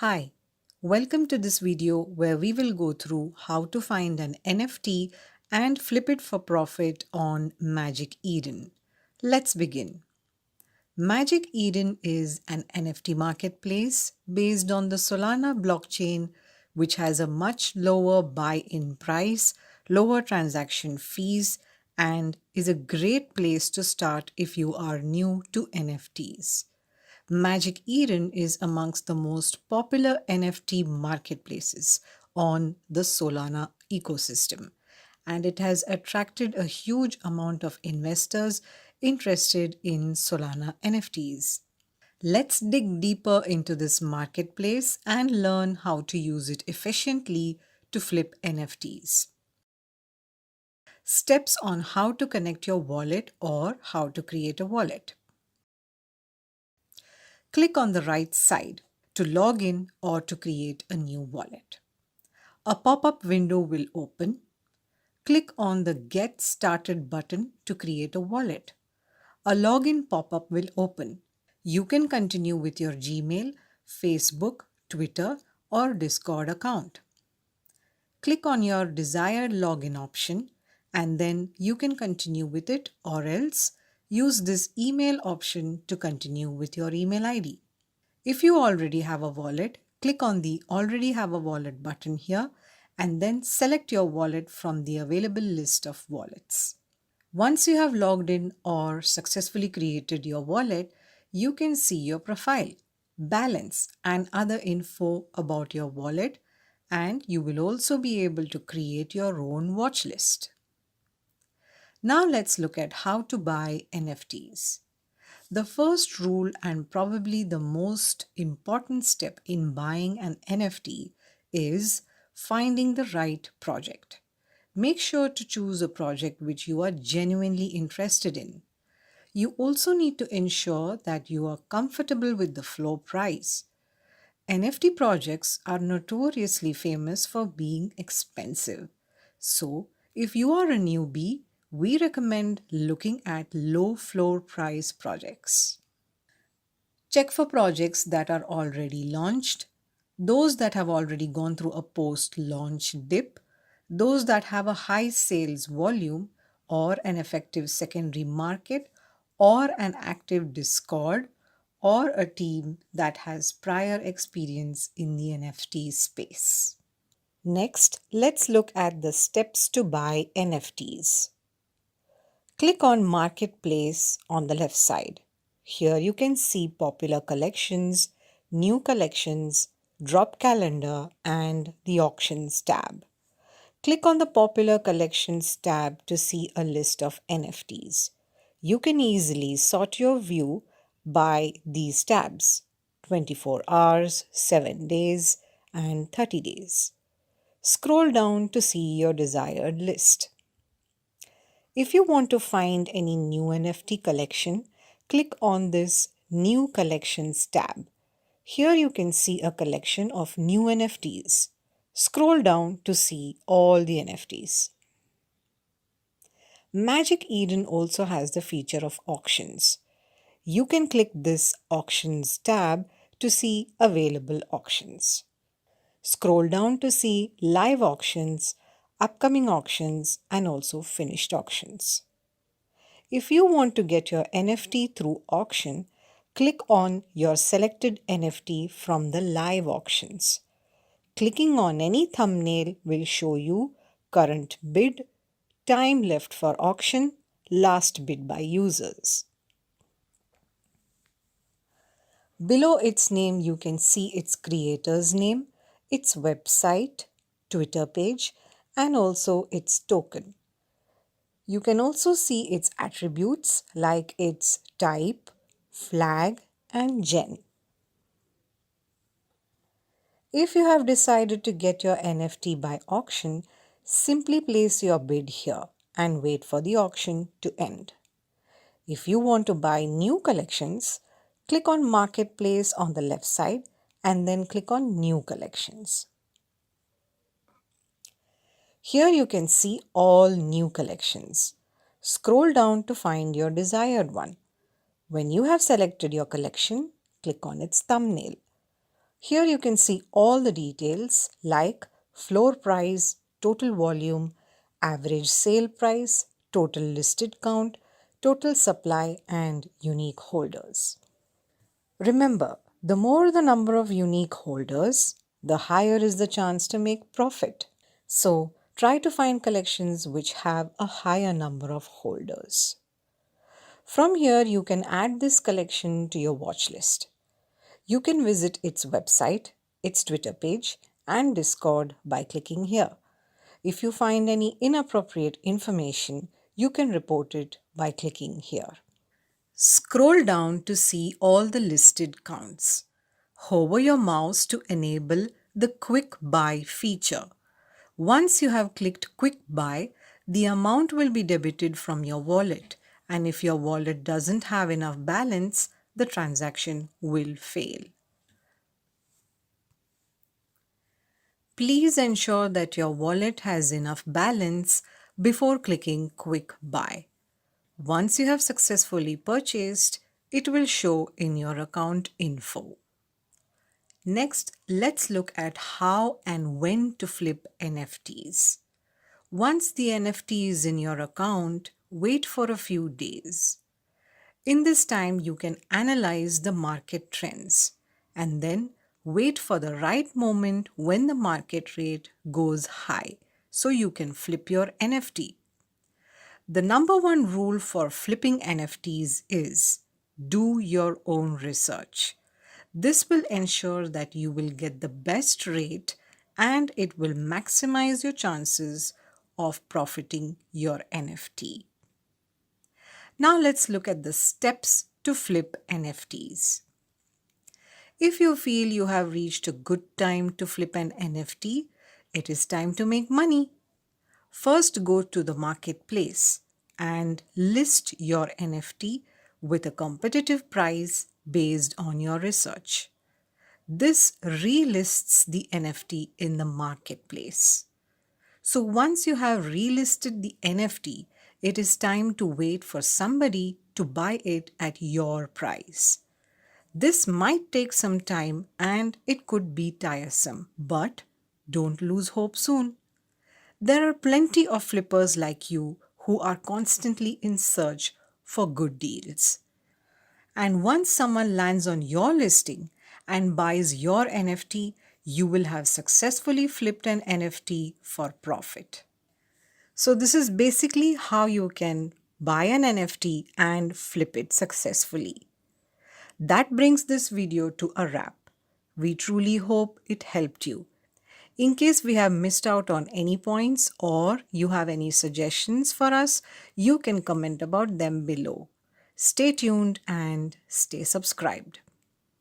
Hi, welcome to this video where we will go through how to find an NFT and flip it for profit on Magic Eden. Let's begin. Magic Eden is an NFT marketplace based on the Solana blockchain, which has a much lower buy-in price, lower transaction fees, and is a great place to start if you are new to NFTs. Magic Eden is amongst the most popular NFT marketplaces on the Solana ecosystem, and it has attracted a huge amount of investors interested in Solana NFTs. Let's dig deeper into this marketplace and learn how to use it efficiently to flip NFTs. Steps on how to connect your wallet or how to create a wallet. Click on the right side to log in or to create a new wallet. A pop-up window will open. Click on the Get Started button to create a wallet. A login pop-up will open. You can continue with your Gmail, Facebook, Twitter, or Discord account. Click on your desired login option and then you can continue with it, or else use this email option to continue with your email ID. If you already have a wallet, click on the Already Have a Wallet button here and then select your wallet from the available list of wallets. Once you have logged in or successfully created your wallet, you can see your profile, balance, and other info about your wallet, and you will also be able to create your own watch list. Now let's look at how to buy NFTs. The first rule and probably the most important step in buying an NFT is finding the right project. Make sure to choose a project which you are genuinely interested in. You also need to ensure that you are comfortable with the floor price. NFT projects are notoriously famous for being expensive. So, if you are a newbie, we recommend looking at low floor price projects. Check for projects that are already launched, those that have already gone through a post-launch dip, those that have a high sales volume or an effective secondary market or an active Discord or a team that has prior experience in the NFT space. Next, let's look at the steps to buy NFTs. Click on Marketplace on the left side. Here you can see popular collections, new collections, drop calendar, and the auctions tab. Click on the popular collections tab to see a list of NFTs. You can easily sort your view by these tabs: 24 hours, 7 days, and 30 days. Scroll down to see your desired list. If you want to find any new NFT collection, click on this New Collections tab. Here you can see a collection of new NFTs. Scroll down to see all the NFTs. Magic Eden also has the feature of auctions. You can click this Auctions tab to see available auctions. Scroll down to see live auctions, upcoming auctions, and also finished auctions. If you want to get your NFT through auction, click on your selected NFT from the live auctions. Clicking on any thumbnail will show you current bid, time left for auction, last bid by users. Below its name, you can see its creator's name, its website, Twitter page, and also its token. You can also see its attributes like its type, flag, and gen. If you have decided to get your NFT by auction, simply place your bid here and wait for the auction to end. If you want to buy new collections, click on Marketplace on the left side and then click on New Collections. Here you can see all new collections. Scroll down to find your desired one. When you have selected your collection, click on its thumbnail. Here you can see all the details like floor price, total volume, average sale price, total listed count, total supply, and unique holders. Remember, the more the number of unique holders, the higher is the chance to make profit. So, try to find collections which have a higher number of holders. From here, you can add this collection to your watch list. You can visit its website, its Twitter page, and Discord by clicking here. If you find any inappropriate information, you can report it by clicking here. Scroll down to see all the listed counts. Hover your mouse to enable the Quick Buy feature. Once you have clicked Quick Buy, the amount will be debited from your wallet, and if your wallet doesn't have enough balance, the transaction will fail. Please ensure that your wallet has enough balance before clicking Quick Buy. Once you have successfully purchased, it will show in your account info. Next, let's look at how and when to flip NFTs. Once the NFT is in your account, wait for a few days. In this time, you can analyze the market trends and then wait for the right moment when the market rate goes high so you can flip your NFT. The number one rule for flipping NFTs is do your own research. This will ensure that you will get the best rate and it will maximize your chances of profiting your NFT. Now let's look at the steps to flip NFTs. If you feel you have reached a good time to flip an NFT, it is time to make money. First, go to the marketplace and list your NFT with a competitive price based on your research. This relists the NFT in the marketplace. So once you have relisted the NFT, it is time to wait for somebody to buy it at your price. This might take some time and it could be tiresome, but don't lose hope soon. There are plenty of flippers like you who are constantly in search for good deals. And once someone lands on your listing and buys your NFT, you will have successfully flipped an NFT for profit. So this is basically how you can buy an NFT and flip it successfully. That brings this video to a wrap. We truly hope it helped you. In case we have missed out on any points or you have any suggestions for us, you can comment about them below. Stay tuned and stay subscribed.